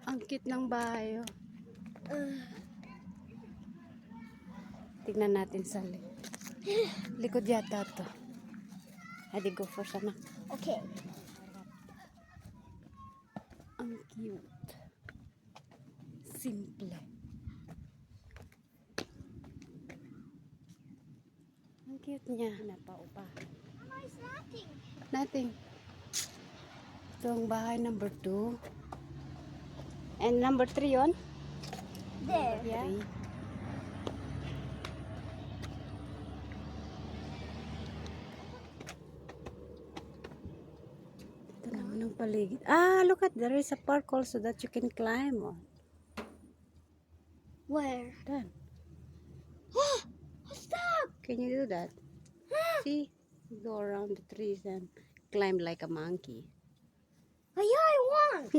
Ang cute ng bahay. Oh. Tignan natin sa likod yata to. Hadi go first, anak. Okay. Ang cute. Simple. Ang cute niya. Napaupa. Mama is nothing. Nothing. Ito ang bahay number 2. And number 3 on? There. Yeah. Ito naman ang paligid. Ah, look at, there is a park also that you can climb on. Where? Done. Stop! Can you do that? See? Go around the trees and climb like a monkey. Oh, yeah, I want.